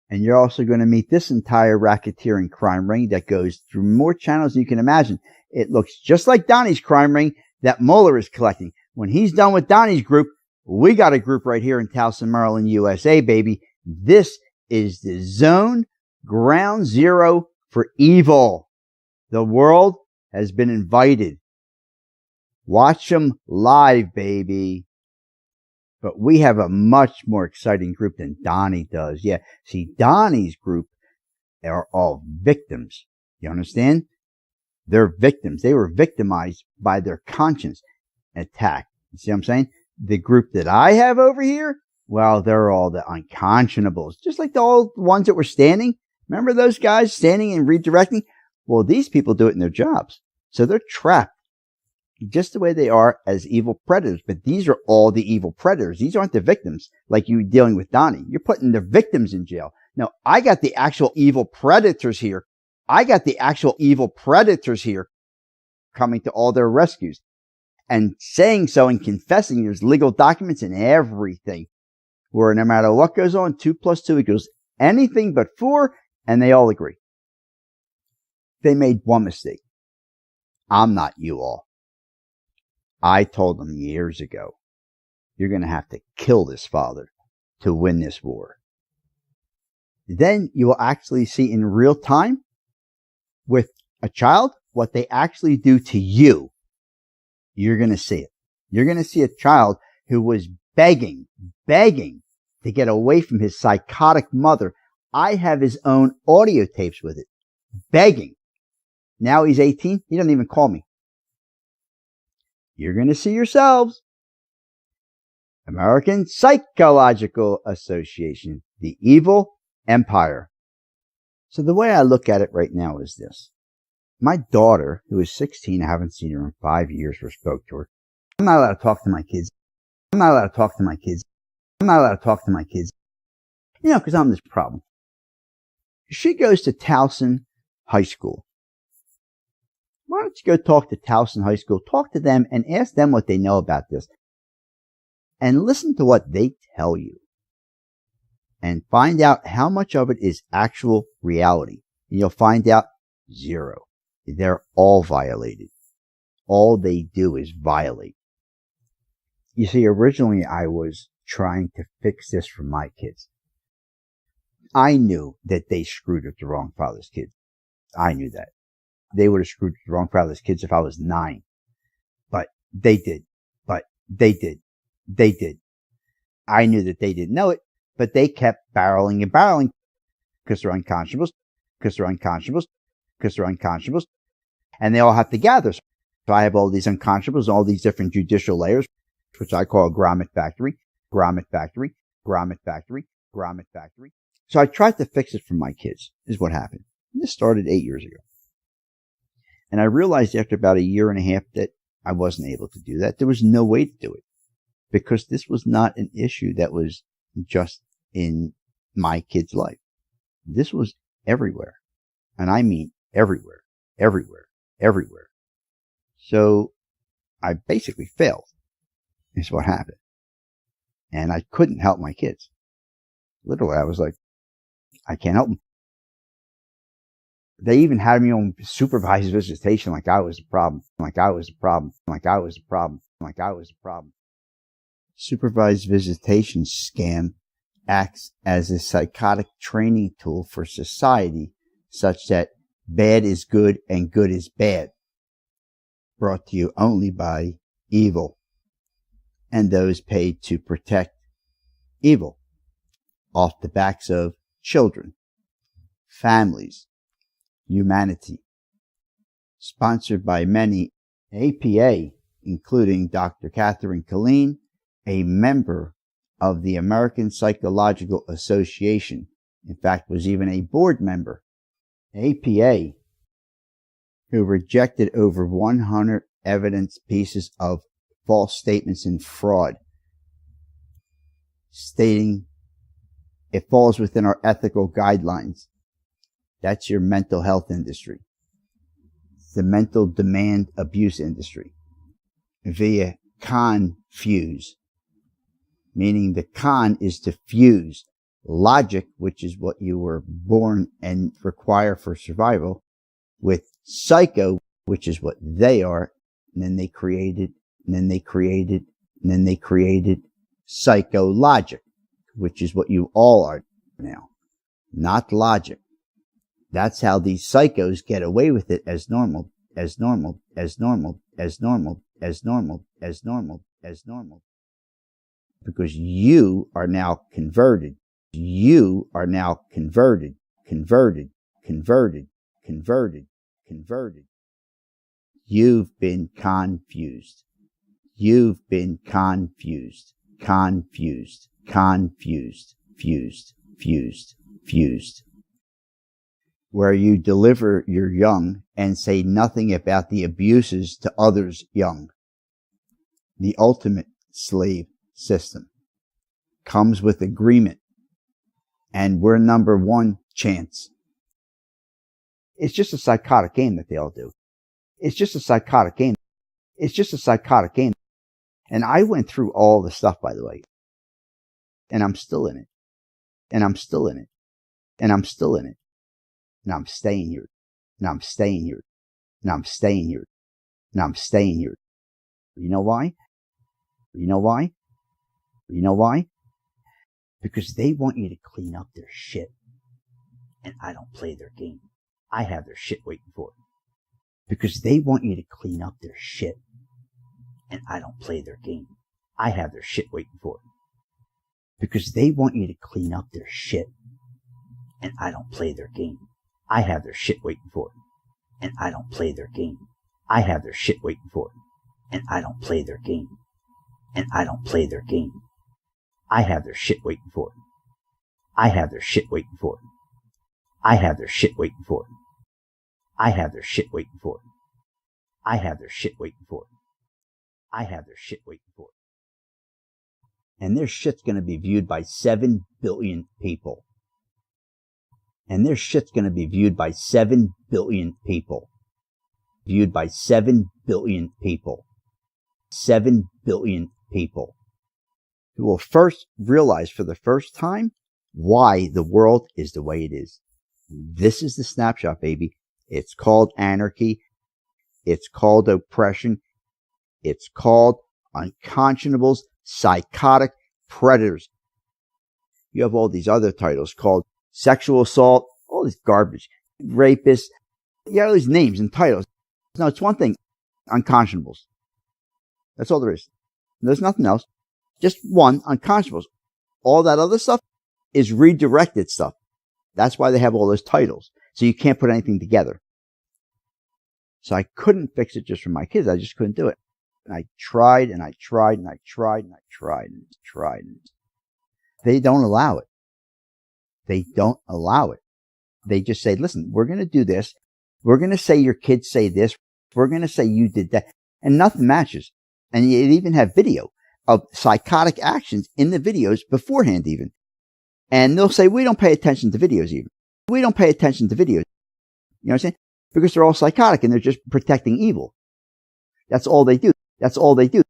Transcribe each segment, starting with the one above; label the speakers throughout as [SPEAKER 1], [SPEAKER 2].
[SPEAKER 1] And you're also going to meet this entire racketeering crime ring that goes through more channels than you can imagine. It looks just like Donnie's crime ring that Mueller is collecting. When he's done with Donnie's group, we got a group right here in Towson, Maryland, USA, baby. This is the zone, ground zero for evil. The world has been invited. Watch them live, baby. But we have a much more exciting group than Donnie does. Yeah. See, Donnie's group are all victims. You understand? They're victims. They were victimized by their conscience attack. You see what I'm saying? The group that I have over here, well, they're all the unconscionables. Just like the old ones that were standing. Remember those guys standing and redirecting? Well, these people do it in their jobs. So they're trapped just the way they are as evil predators. But these are all the evil predators. These aren't the victims like you dealing with Donnie. You're putting the victims in jail. No, I got the actual evil predators here. Coming to all their rescues and saying so and confessing. There's legal documents and everything where no matter what goes on, 2 + 2 equals anything but 4. And they all agree. They made one mistake. I'm not you all. I told them years ago, you're going to have to kill this father to win this war. Then you will actually see in real time with a child what they actually do to you. You're going to see it. You're going to see a child who was begging to get away from his psychotic mother. I have his own audio tapes with it. Begging. Now he's 18. He doesn't even call me. You're going to see yourselves. American Psychological Association, the evil empire. So the way I look at it right now is this. My daughter, who is 16, I haven't seen her in 5 years or spoke to her. I'm not allowed to talk to my kids. You know, because I'm this problem. She goes to Towson High School. Why don't you go talk to Towson High School, talk to them and ask them what they know about this and listen to what they tell you and find out how much of it is actual reality. And you'll find out zero. They're all violated. All they do is violate. You see, originally I was trying to fix this for my kids. I knew that they screwed with the wrong father's kids. I knew that. They would have screwed with the wrong father's kids if I was 9. But they did. I knew that they didn't know it, but they kept barreling because they're unconscionables. And they all have to gather. So I have all these unconscionables, all these different judicial layers, which I call a grommet factory. So I tried to fix it for my kids, is what happened. This started 8 years ago. And I realized after about 1.5 years that I wasn't able to do that. There was no way to do it because this was not an issue that was just in my kid's life. This was everywhere. And I mean everywhere. So I basically failed, is what happened. And I couldn't help my kids. Literally, I was like, I can't help them. They even had me on supervised visitation like I was a problem. Supervised visitation scam acts as a psychotic training tool for society such that bad is good and good is bad. Brought to you only by evil and those paid to protect evil off the backs of children, families, humanity. Sponsored by many, APA, including Dr. Catherine Killeen, a member of the American Psychological Association. In fact, was even a board member. APA, who rejected over 100 evidence pieces of false statements and fraud, stating it falls within our ethical guidelines. That's your mental health industry. It's the mental demand abuse industry via con fuse, meaning the con is to fuse, logic, which is what you were born and require for survival, with psycho, which is what they are, and then they created psychologic, which is what you all are now, not logic. That's how these psychos get away with it as normal. Because you are now converted. You've been confused. Fused. Where you deliver your young and say nothing about the abuses to others young. The ultimate slave system comes with agreement, and we're number one chance. It's just a psychotic game that they all do. It's just a psychotic game. And I went through all the stuff, by the way. And I'm still in it. And I'm staying here. You know why? Because they want you to clean up their shit. And I don't play their game. I have their shit waiting for them. Because they want you to clean up their shit. And I don't play their game. I have their shit waiting for them. Because they want you to clean up their shit. And I don't play their game. I have their shit waiting for them. And I don't play their game. I have their shit waiting for them. And I don't play their game. And I don't play their game. I have their shit waiting for them. I have their shit waiting for them. I have their shit waiting for them. I have their shit waiting for them. I have their shit waiting for them. I have their shit waiting for them. And their shit's going to be viewed by 7 billion people. And their shit's going to be viewed by 7 billion people. Viewed by 7 billion people. 7 billion people. Who will first realize for the first time why the world is the way it is. This is the snapshot, baby. It's called anarchy. It's called oppression. It's called unconscionables, psychotic predators. You have all these other titles called sexual assault, all this garbage, rapists. You have all these names and titles. No, it's one thing, unconscionables. That's all there is. There's nothing else. Just one, unconscionables. All that other stuff is redirected stuff. That's why they have all those titles. So you can't put anything together. So I couldn't fix it just for my kids. I just couldn't do it. And I tried and I tried and I tried and I tried and tried. They don't allow it. They don't allow it. They just say, listen, we're going to do this. We're going to say your kids say this. We're going to say you did that. And nothing matches. And you even have video of psychotic actions in the videos beforehand even. And they'll say, we don't pay attention to videos even. We don't pay attention to videos. You know what I'm saying? Because they're all psychotic and they're just protecting evil. That's all they do. That's all they do.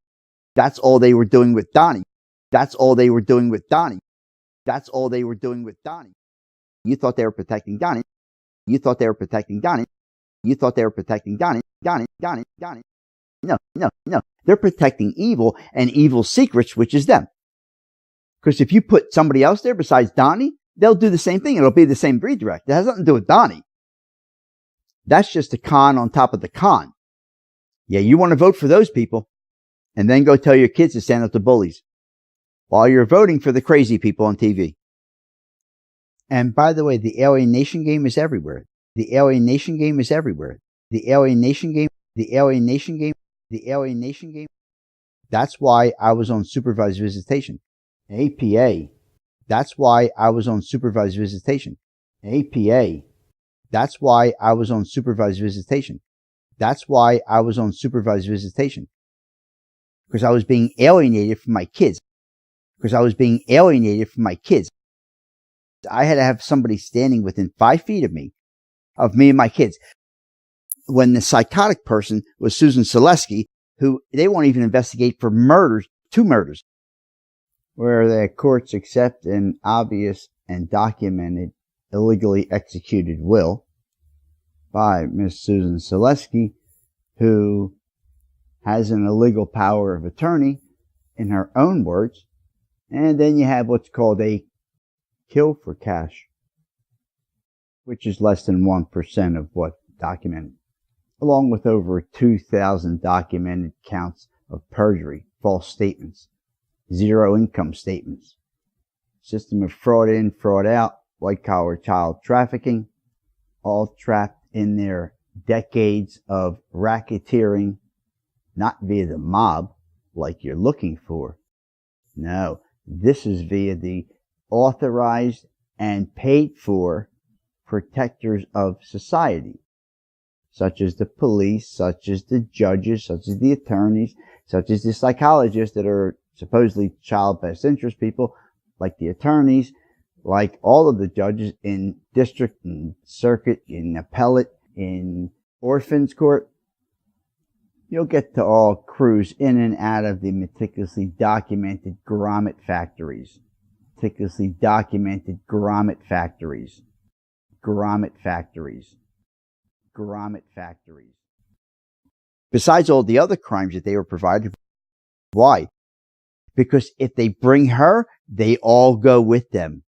[SPEAKER 1] That's all they were doing with Donnie. That's all they were doing with Donnie. That's all they were doing with Donnie. You thought they were protecting Donnie. You thought they were protecting Donnie. You thought they were protecting Donnie. No. They're protecting evil and evil secrets, which is them. Because if you put somebody else there besides Donnie, they'll do the same thing. It'll be the same redirect. It has nothing to do with Donnie. That's just a con on top of the con. Yeah, you want to vote for those people and then go tell your kids to stand up to bullies while you're voting for the crazy people on TV. And by the way, the alienation game is everywhere. The alienation game is everywhere. The alienation game. That's why I was on supervised visitation. APA. That's why I was on supervised visitation. APA. That's why I was on supervised visitation. That's why I was on supervised visitation. Because I was being alienated from my kids. I had to have somebody standing within 5 feet of me and my kids. When the psychotic person was Susan Selesky, who they won't even investigate for murders, 2 murders, where the courts accept an obvious and documented illegally executed will by Miss Susan Selesky, who has an illegal power of attorney in her own words. And then you have what's called a kill for cash, which is less than 1% of what documented, along with over 2,000 documented counts of perjury, false statements, zero income statements, system of fraud in, fraud out, white collar child trafficking, all trapped in their decades of racketeering, not via the mob like you're looking for. No, this is via the authorized and paid for protectors of society, such as the police, such as the judges, such as the attorneys, such as the psychologists that are supposedly child best interest people, like the attorneys, like all of the judges in district and circuit, in appellate, in orphans court. You'll get to all cruise in and out of the meticulously documented grommet factories. Meticulously documented grommet factories. Grommet factories. Grommet factories. Besides all the other crimes that they were provided. Why? Because if they bring her, they all go with them.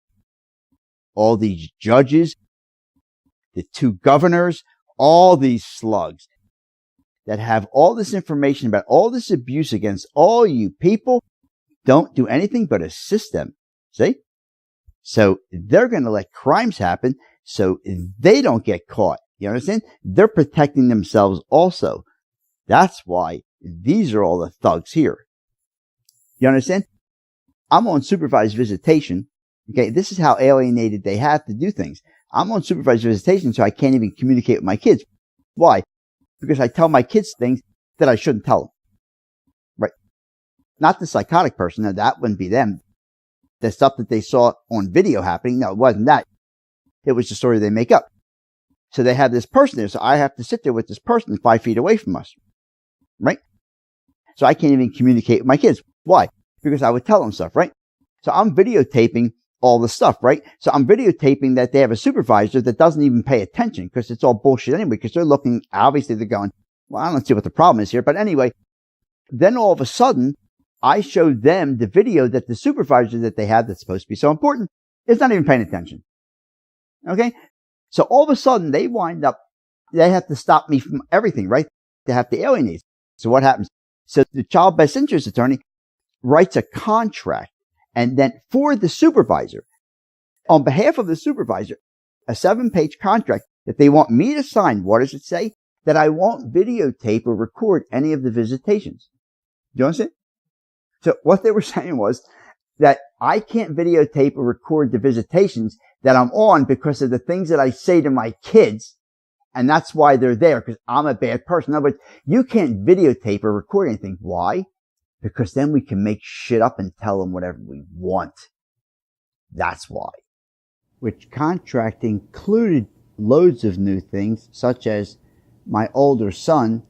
[SPEAKER 1] All these judges, the two governors, all these slugs that have all this information about all this abuse against all you people don't do anything but assist them. See? So they're going to let crimes happen so they don't get caught. You understand? They're protecting themselves also. That's why these are all the thugs here. You understand? I'm on supervised visitation. Okay, this is how alienated they have to do things. I'm on supervised visitation, so I can't even communicate with my kids. Why? Because I tell my kids things that I shouldn't tell them. Right? Not the psychotic person. No, that wouldn't be them. The stuff that they saw on video happening, no, it wasn't that. It was the story they make up. So they have this person there, so I have to sit there with this person 5 feet away from us. Right? So I can't even communicate with my kids. Why? Because I would tell them stuff, right? So I'm videotaping all the stuff, right? So I'm videotaping that they have a supervisor that doesn't even pay attention because it's all bullshit anyway, because they're looking, obviously they're going, well, I don't see what the problem is here. But anyway, then all of a sudden, I show them the video that the supervisor that they have that's supposed to be so important is not even paying attention. Okay? So all of a sudden, they wind up, they have to stop me from everything, right? They have to alienate. So what happens? So the child best interest attorney writes a contract, and then for the supervisor, on behalf of the supervisor, a 7-page contract that they want me to sign. What does it say? That I won't videotape or record any of the visitations. Do you understand? So what they were saying was that I can't videotape or record the visitations that I'm on because of the things that I say to my kids. And that's why they're there, because I'm a bad person. In other words, you can't videotape or record anything. Why? Because then we can make shit up and tell them whatever we want. That's why. Which contract included loads of new things, such as my older son,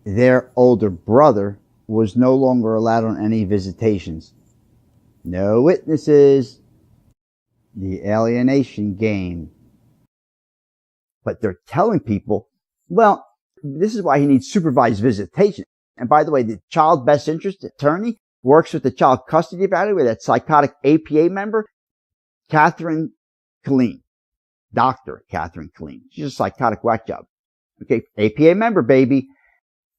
[SPEAKER 1] their older brother, was no longer allowed on any visitations. No witnesses. The alienation game. But they're telling people, well, this is why he needs supervised visitation. And by the way, the child best interest attorney works with the child custody evaluator, that psychotic APA member, Catherine Killeen. Dr. Catherine Killeen. She's a psychotic whack job. Okay, APA member, baby.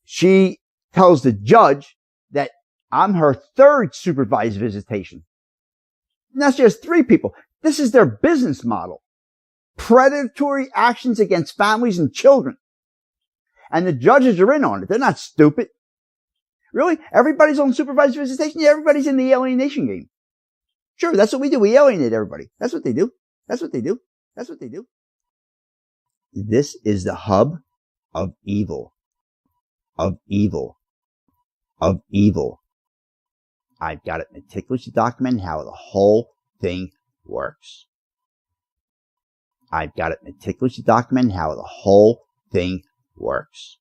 [SPEAKER 1] She tells the judge that I'm her third supervised visitation. And that's just 3 people. This is their business model. Predatory actions against families and children. And the judges are in on it. They're not stupid. Really? Everybody's on supervised visitation? Yeah, everybody's in the alienation game. Sure, that's what we do. We alienate everybody. That's what they do. That's what they do. That's what they do. This is the hub of evil. Of evil. Of evil. I've got it meticulously documented how the whole thing works. I've got it meticulously documented how the whole thing works.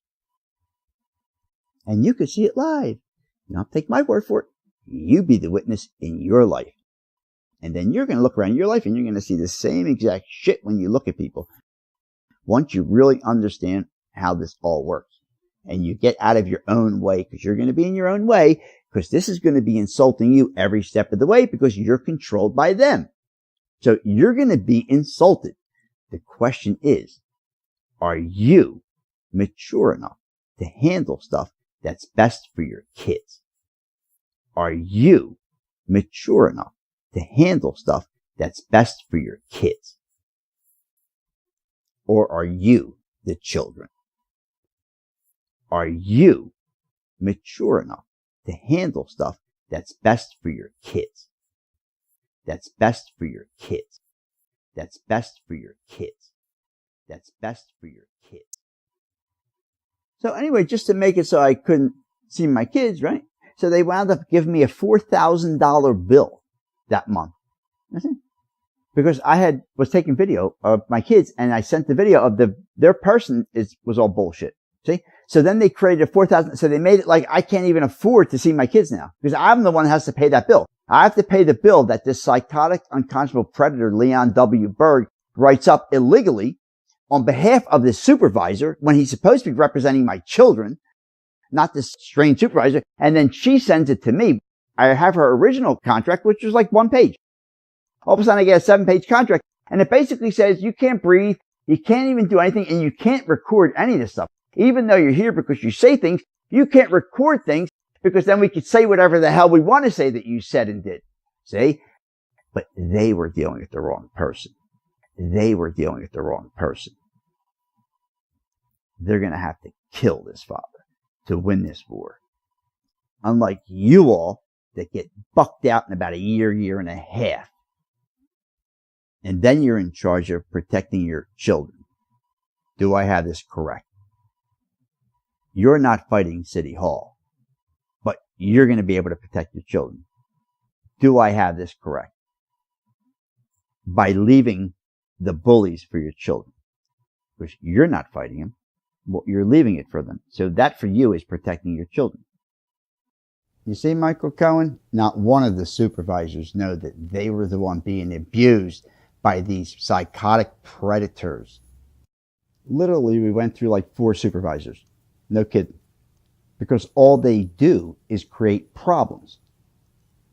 [SPEAKER 1] And you can see it live. You don't take my word for it. You be the witness in your life. And then you're going to look around your life and you're going to see the same exact shit when you look at people. Once you really understand how this all works and you get out of your own way, because you're going to be in your own way, because this is going to be insulting you every step of the way because you're controlled by them. So you're going to be insulted. The question is, are you mature enough to handle stuff that's best for your kids? Are you mature enough to handle stuff that's best for your kids? Or are you the children? Are you mature enough to handle stuff that's best for your kids? That's best for your kids. That's best for your kids. That's best for your kids. So anyway, just to make it so I couldn't see my kids, right? So they wound up giving me a $4,000 bill that month. Because I was taking video of my kids and I sent the video of their person was all bullshit. See? So then they created a $4,000. So they made it like I can't even afford to see my kids now because I'm the one that has to pay that bill. I have to pay the bill that this psychotic, unconscionable predator, Leon W. Berg, writes up illegally on behalf of the supervisor when he's supposed to be representing my children, not this strange supervisor. And then she sends it to me. I have her original contract, which was like 1 page. All of a sudden I get a 7-page contract and it basically says you can't breathe, you can't even do anything, and you can't record any of this stuff. Even though you're here because you say things, you can't record things because then we could say whatever the hell we want to say that you said and did. See? But they were dealing with the wrong person. They were dealing with the wrong person. They're going to have to kill this father to win this war. Unlike you all that get bucked out in about a year and a half. And then you're in charge of protecting your children. Do I have this correct? You're not fighting City Hall, but you're going to be able to protect your children. Do I have this correct? By leaving the bullies for your children, because you're not fighting them, well, you're leaving it for them. So that for you is protecting your children. You see, Michael Cohen, not one of the supervisors know that they were the one being abused by these psychotic predators. Literally, we went through like 4 supervisors. No kidding. Because all they do is create problems.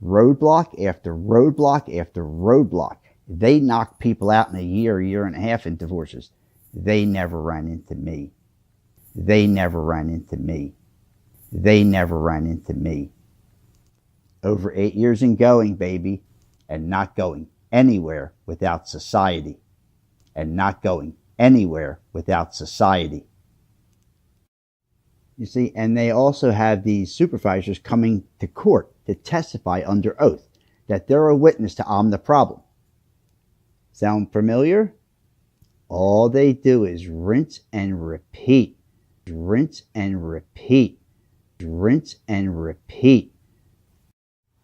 [SPEAKER 1] Roadblock after roadblock after roadblock. They knock people out in a year and a half in divorces. They never ran into me. They never ran into me. They never ran into me. Over 8 years in going, baby, and not going anywhere without society. And not going anywhere without society. You see, and they also have these supervisors coming to court to testify under oath that they're a witness to I'm the problem. Sound familiar? All they do is rinse and repeat. Rinse and repeat. Rinse and repeat.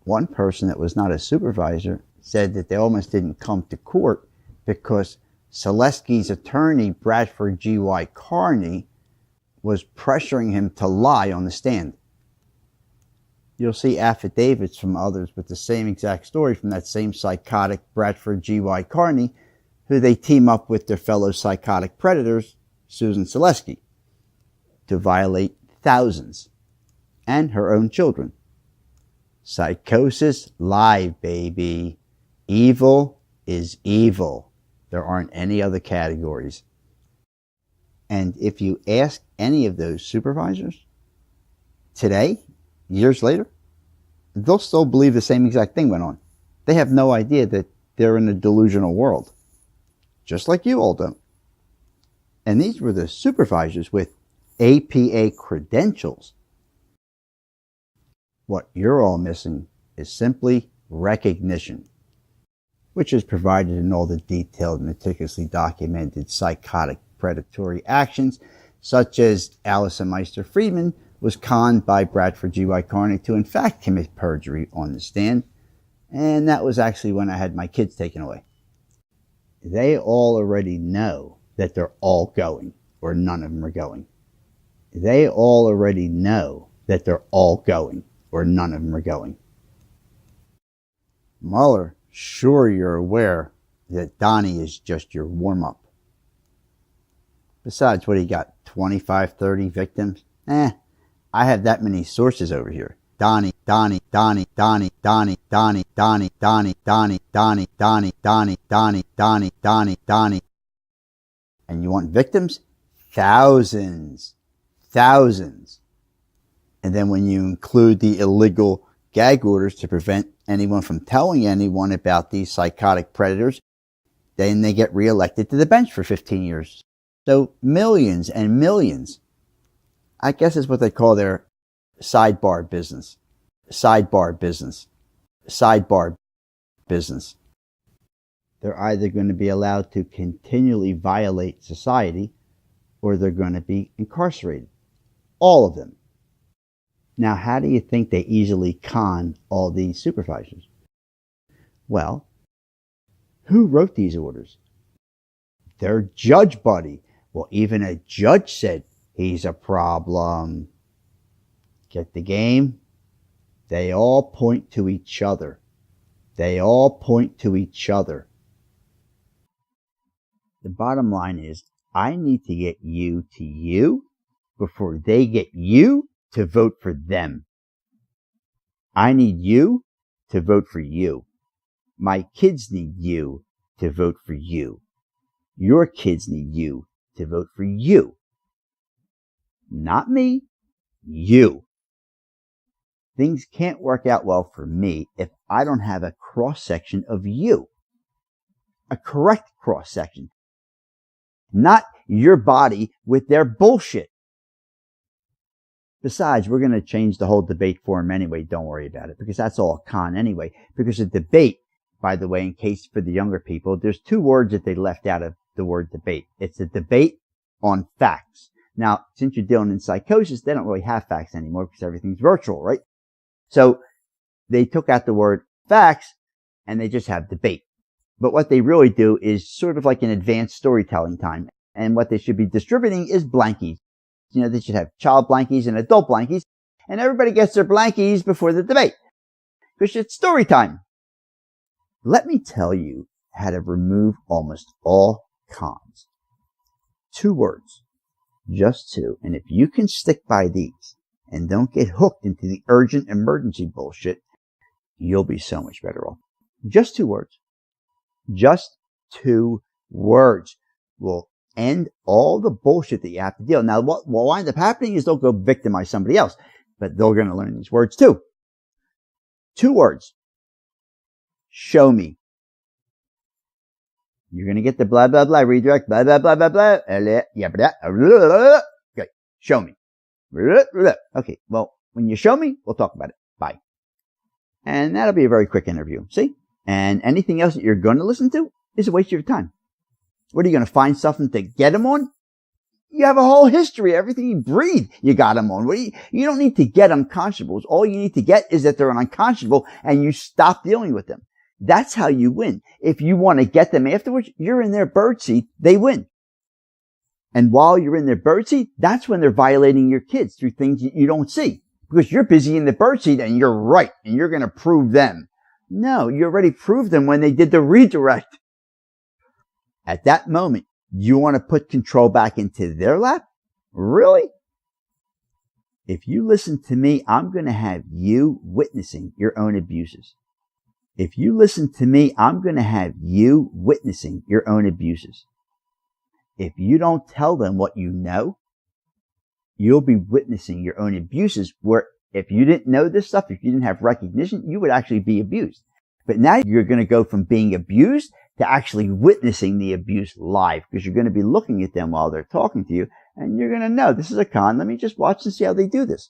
[SPEAKER 1] One person that was not a supervisor said that they almost didn't come to court because Selesky's attorney, Bradford G.Y. Carney, was pressuring him to lie on the stand. You'll see affidavits from others with the same exact story from that same psychotic Bradford G.Y. Carney, who they team up with their fellow psychotic predators, Susan Selesky, to violate thousands and her own children. Psychosis live, baby. Evil is evil. There aren't any other categories. And if you ask any of those supervisors today, years later, they'll still believe the same exact thing went on. They have no idea that they're in a delusional world. Just like you all don't. And these were the supervisors with APA credentials. What you're all missing is simply recognition, which is provided in all the detailed, meticulously documented psychotic predatory actions, such as Allison Meister Friedman was conned by Bradford G.Y. Carney to in fact commit perjury on the stand, and that was actually when I had my kids taken away. They all already know that they're all going, or none of them are going. They all already know that they're all going, or none of them are going. Mueller Sure, you're aware that Donnie is just your warm-up. Besides, what do you got? 25, 30 victims? I have that many sources over here. Donnie, Donnie, Donnie, Donnie, Donnie, Donnie, Donnie, Donnie, Donnie, Donnie, Donnie, Donnie, Donnie, Donnie, Donnie, Donnie. And you want victims? Thousands. Thousands. And then when you include the illegal gag orders to prevent anyone from telling anyone about these psychotic predators, then they get reelected to the bench for 15 years. So millions and millions. I guess is what they call their sidebar business. Sidebar business. Sidebar business. They're either going to be allowed to continually violate society or they're going to be incarcerated. All of them. Now, how do you think they easily con all these supervisors? Well, who wrote these orders? Their judge buddy. Well, even a judge said he's a problem. Get the game? They all point to each other. They all point to each other. The bottom line is, I need to get you to you before they get you to vote for them. I need you to vote for you. My kids need you to vote for you. Your kids need you to vote for you. Not me, you. Things can't work out well for me if I don't have a cross-section of you. A correct cross-section. Not your body with their bullshit. Besides, we're going to change the whole debate forum anyway. Don't worry about it, because that's all a con anyway. Because a debate, by the way, in case for the younger people, there's two words that they left out of the word debate. It's a debate on facts. Now, since you're dealing in psychosis, they don't really have facts anymore because everything's virtual, right? So they took out the word facts and they just have debate. But what they really do is sort of like an advanced storytelling time. And what they should be distributing is blankies. You know, they should have child blankies and adult blankies. And everybody gets their blankies before the debate. Because it's story time. Let me tell you how to remove almost all cons. 2 words. Just 2. And if you can stick by these and don't get hooked into the urgent emergency bullshit, you'll be so much better off. Just 2 words. Just 2 words will end all the bullshit that you have to deal. Now, what will wind up happening is they'll go victimize somebody else, but they're going to learn these words too. 2 words. Show me. You're going to get the blah, blah, blah, redirect, blah, blah, blah, blah, blah. Okay. Show me. Okay. Well, when you show me, we'll talk about it. Bye. And that'll be a very quick interview. See? And anything else that you're going to listen to is a waste of your time. What are you going to find something to get them on? You have a whole history. Everything you breathe, you got them on. You don't need to get unconscionables. All you need to get is that they're unconscionable and you stop dealing with them. That's how you win. If you want to get them afterwards, you're in their birdseat, they win. And while you're in their birdseat, that's when they're violating your kids through things you don't see. Because you're busy in the birdseat and you're right and you're going to prove them. No, you already proved them when they did the redirect. At that moment, you want to put control back into their lap? Really? If you listen to me, I'm going to have you witnessing your own abuses. If you listen to me, I'm going to have you witnessing your own abuses. If you don't tell them what you know, you'll be witnessing your own abuses, where if you didn't know this stuff, if you didn't have recognition, you would actually be abused. But now you're going to go from being abused to actually witnessing the abuse live, because you're going to be looking at them while they're talking to you, and you're going to know this is a con. Let me just watch and see how they do this.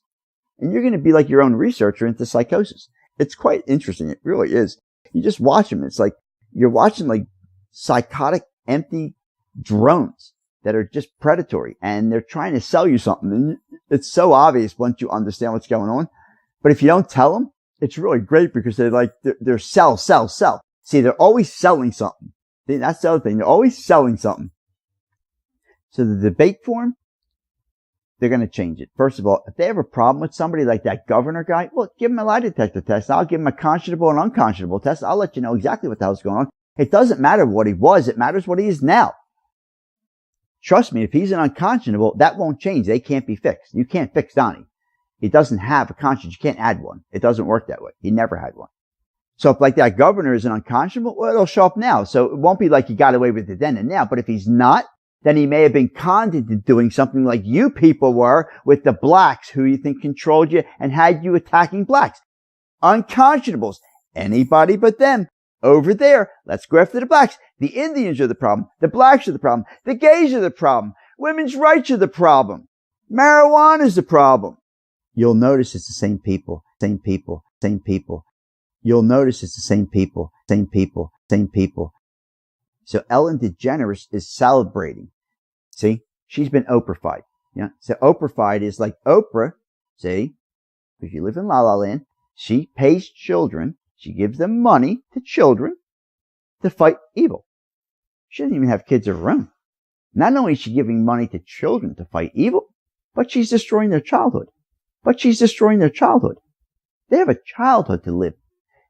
[SPEAKER 1] And you're going to be like your own researcher into psychosis. It's quite interesting. It really is. You just watch them. It's like you're watching like psychotic, empty drones that are just predatory, and they're trying to sell you something. And it's so obvious once you understand what's going on. But if you don't tell them, it's really great, because they're sell. See, they're always selling something. That's the other thing. They're always selling something. So the debate forum, they're going to change it. First of all, if they have a problem with somebody like that governor guy, well, give him a lie detector test. I'll give him a conscionable and unconscionable test. I'll let you know exactly what the hell's going on. It doesn't matter what he was. It matters what he is now. Trust me, if he's an unconscionable, that won't change. They can't be fixed. You can't fix Donnie. He doesn't have a conscience. You can't add one. It doesn't work that way. He never had one. So if like that governor is an unconscionable, well, it'll show up now. So it won't be like he got away with it then and now. But if he's not, then he may have been conned into doing something like you people were with the blacks who you think controlled you and had you attacking blacks. Unconscionables. Anybody but them. Over there, let's go after the blacks. The Indians are the problem. The blacks are the problem. The gays are the problem. Women's rights are the problem. Marijuana is the problem. You'll notice it's the same people, same people, same people. You'll notice it's the same people, same people, same people. So Ellen DeGeneres is celebrating. See, she's been Oprah-fied. Yeah. So Oprah-fied is like Oprah. See, if you live in La La Land, she pays children. She gives them money to children to fight evil. She doesn't even have kids of her own. Not only is she giving money to children to fight evil, but she's destroying their childhood. They have a childhood to live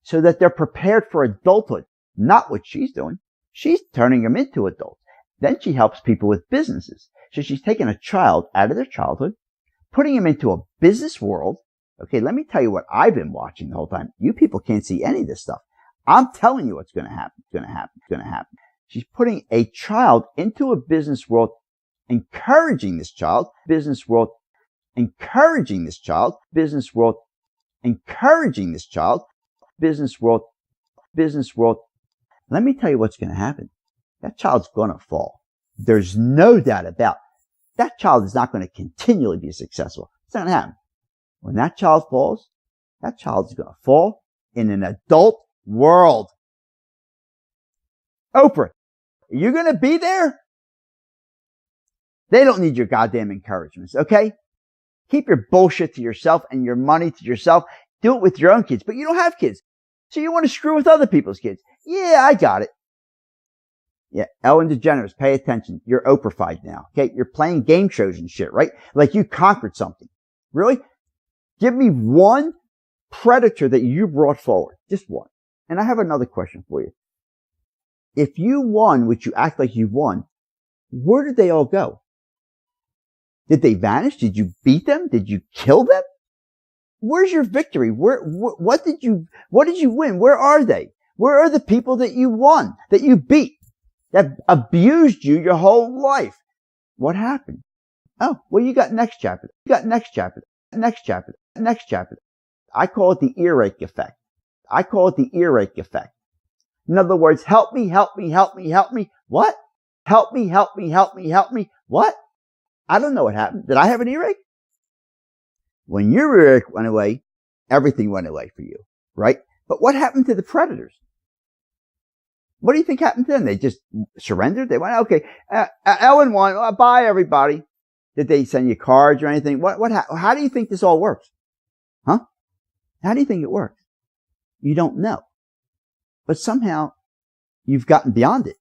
[SPEAKER 1] so that they're prepared for adulthood. Not what she's doing. She's turning them into adults. Then she helps people with businesses. So she's taking a child out of their childhood, putting them into a business world. Okay, let me tell you what I've been watching the whole time. You people can't see any of this stuff. I'm telling you what's going to happen. She's putting a child into a business world, encouraging this child, business world. Let me tell you what's going to happen. That child's going to fall. There's no doubt about it. That child is not going to continually be successful. It's not going to happen. When that child falls, that child is going to fall in an adult world. Oprah, are you going to be there? They don't need your goddamn encouragements, okay? Keep your bullshit to yourself and your money to yourself. Do it with your own kids, but you don't have kids. So you want to screw with other people's kids. Yeah, I got it. Yeah, Ellen DeGeneres, pay attention. You're Oprah-fied now, okay? You're playing game shows and shit, right? Like you conquered something. Really? Give me one predator that you brought forward. Just one. And I have another question for you. If you won, which you act like you won, where did they all go? Did they vanish? Did you beat them? Did you kill them? Where's your victory? What did you win? Where are they? Where are the people that you won, that you beat, that abused you your whole life? What happened? Oh, well, you got next chapter. Next chapter. I call it the earache effect. In other words, help me. What? Help me. What? I don't know what happened. Did I have an earache? When your earache went away, everything went away for you, right? But what happened to the predators? What do you think happened to them? They just surrendered? They went, okay, Ellen won. Bye, everybody. Did they send you cards or anything? How do you think this all works? Huh? How do you think it works? You don't know. But somehow you've gotten beyond it.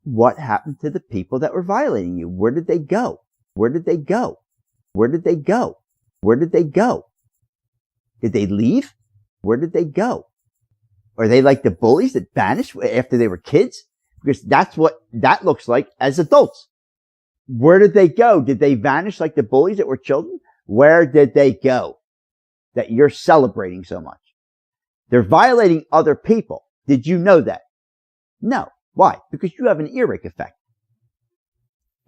[SPEAKER 1] What happened to the people that were violating you? Where did they go? Did they leave? Where did they go? Are they like the bullies that vanished after they were kids? Because that's what that looks like as adults. Where did they go? Did they vanish like the bullies that were children? Where did they go that you're celebrating so much? They're violating other people. Did you know that? No. Why? Because you have an earache effect.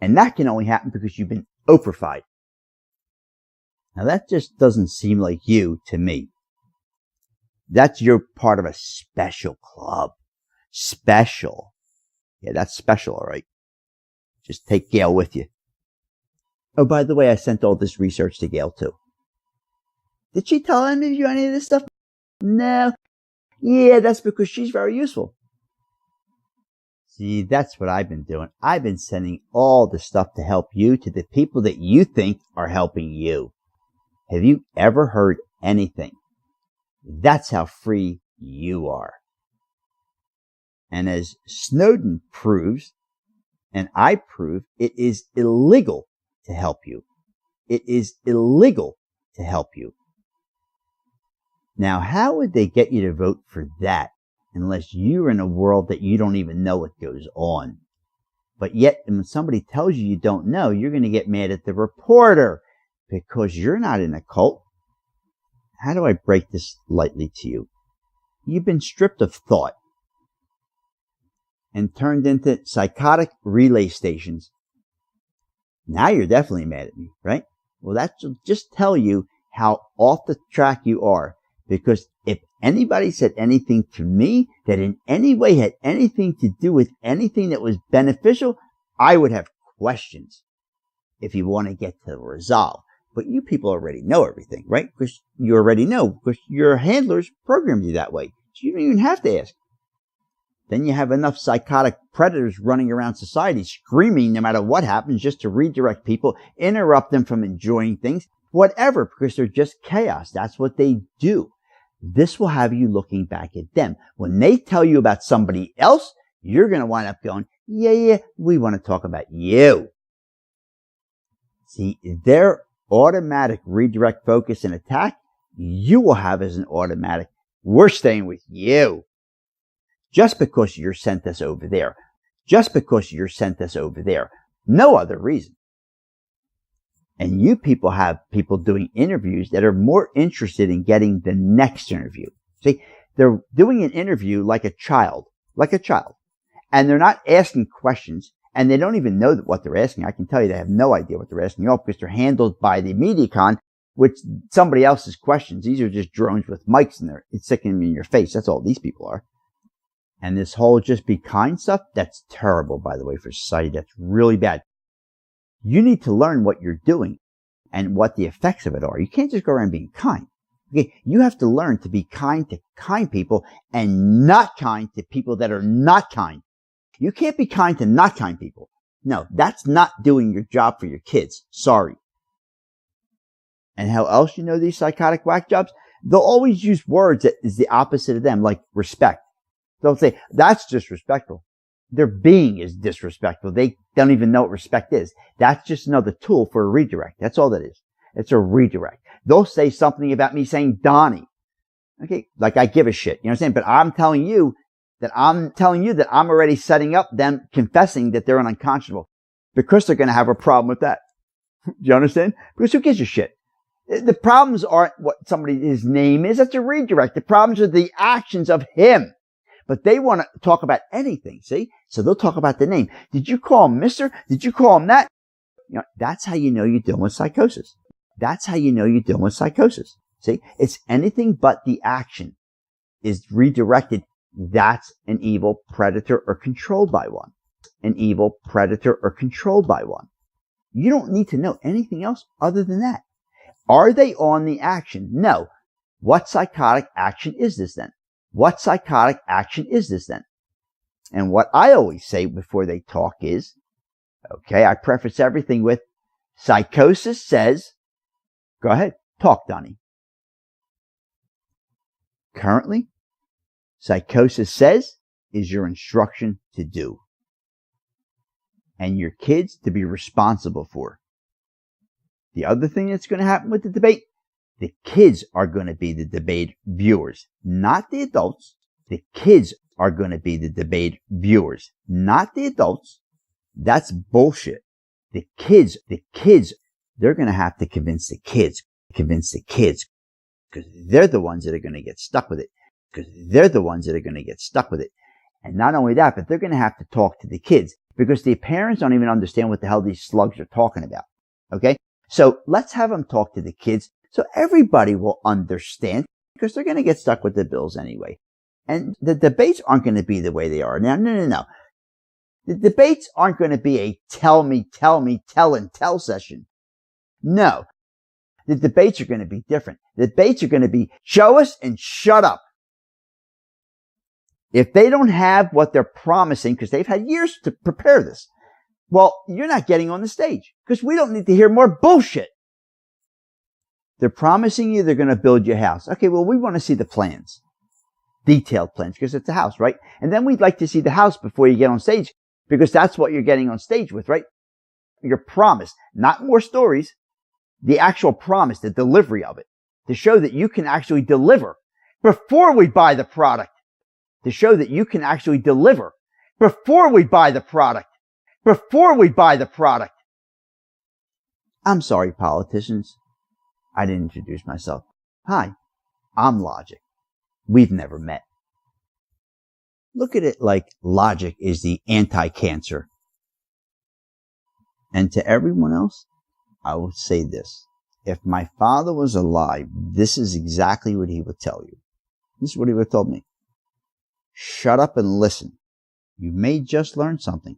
[SPEAKER 1] And that can only happen because you've been Oprah-fied. Now that just doesn't seem like you to me. That's you're part of a special club. Special. Yeah, that's special, all right. Just take Gail with you. Oh, by the way, I sent all this research to Gail too. Did she tell any of you any of this stuff? No. Yeah, that's because she's very useful. See, that's what I've been doing. I've been sending all the stuff to help you to the people that you think are helping you. Have you ever heard anything? That's how free you are. And as Snowden proves, and I prove, it is illegal to help you. It is illegal to help you. Now, how would they get you to vote for that unless you're in a world that you don't even know what goes on? But yet, when somebody tells you don't know, you're going to get mad at the reporter because you're not in a cult. How do I break this lightly to you? You've been stripped of thought and turned into psychotic relay stations. Now you're definitely mad at me, right? Well, that should just tell you how off the track you are. Because if anybody said anything to me that in any way had anything to do with anything that was beneficial, I would have questions if you want to get to the resolve. But you people already know everything, right? Because you already know, because your handlers programmed you that way. So you don't even have to ask. Then you have enough psychotic predators running around society screaming no matter what happens just to redirect people, interrupt them from enjoying things, whatever, because they're just chaos. That's what they do. This will have you looking back at them. When they tell you about somebody else, you're going to wind up going, yeah, we want to talk about you. See, their automatic redirect, focus, and attack, you will have as an automatic, we're staying with you. Just because you're sent us over there. Just because you're sent us over there. No other reason. And you people have people doing interviews that are more interested in getting the next interview. See, they're doing an interview like a child. And they're not asking questions, and they don't even know what they're asking. I can tell you they have no idea what they're asking, because they're handled by the MediaCon, which somebody else's questions. These are just drones with mics in there. It's sticking them in your face. That's all these people are. And this whole just be kind stuff, that's terrible, by the way, for society. That's really bad. You need to learn what you're doing and what the effects of it are. You can't just go around being kind. Okay? You have to learn to be kind to kind people and not kind to people that are not kind. You can't be kind to not kind people. No, that's not doing your job for your kids. Sorry. And how else you know these psychotic whack jobs? They'll always use words that is the opposite of them, like respect. They'll say, that's disrespectful. Their being is disrespectful. They don't even know what respect is. That's just another tool for a redirect. That's all that is. It's a redirect. They'll say something about me saying Donnie. Okay, like I give a shit. You know what I'm saying? But I'm telling you that I'm already setting up them confessing that they're unconscionable, because they're going to have a problem with that. Do you understand? Because who gives a shit? The problems aren't what his name is. That's a redirect. The problems are the actions of him. But they want to talk about anything, see? So they'll talk about the name. Did you call him Mr.? Did you call him that? You know, that's how you know you're dealing with psychosis. That's how you know you're dealing with psychosis. See? It's anything but the action is redirected. That's an evil predator or controlled by one. An evil predator or controlled by one. You don't need to know anything else other than that. Are they on the action? No. What psychotic action is this then? What psychotic action is this then? And what I always say before they talk is, okay, I preface everything with, psychosis says, go ahead, talk, Donnie. Currently, psychosis says is your instruction to do. And your kids to be responsible for. The other thing that's going to happen with the debate, the kids are going to be the debate viewers, not the adults. The kids are going to be the debate viewers, not the adults. That's bullshit. The kids, they're going to have to convince the kids, because they're the ones that are going to get stuck with it. And not only that, but they're going to have to talk to the kids, because the parents don't even understand what the hell these slugs are talking about. Okay? So let's have them talk to the kids so everybody will understand, because they're going to get stuck with the bills anyway. And the debates aren't going to be the way they are now. No. The debates aren't going to be a tell and tell session. No. The debates are going to be different. The debates are going to be show us and shut up. If they don't have what they're promising, because they've had years to prepare this, well, you're not getting on the stage, because we don't need to hear more bullshit. They're promising you they're going to build your house. Okay, well, we want to see the plans. Detailed plans, because it's a house, right? And then we'd like to see the house before you get on stage, because that's what you're getting on stage with, right? Your promise, not more stories. the actual promise, the delivery of it, to show that you can actually deliver before we buy the product, to show that you can actually deliver before we buy the product, before we buy the product. I'm sorry, politicians. I didn't introduce myself. Hi, I'm Logic. We've never met. Look at it like logic is the anti-cancer. And to everyone else, I will say this. If my father was alive, this is exactly what he would tell you. This is what he would have told me. Shut up and listen. You may just learn something.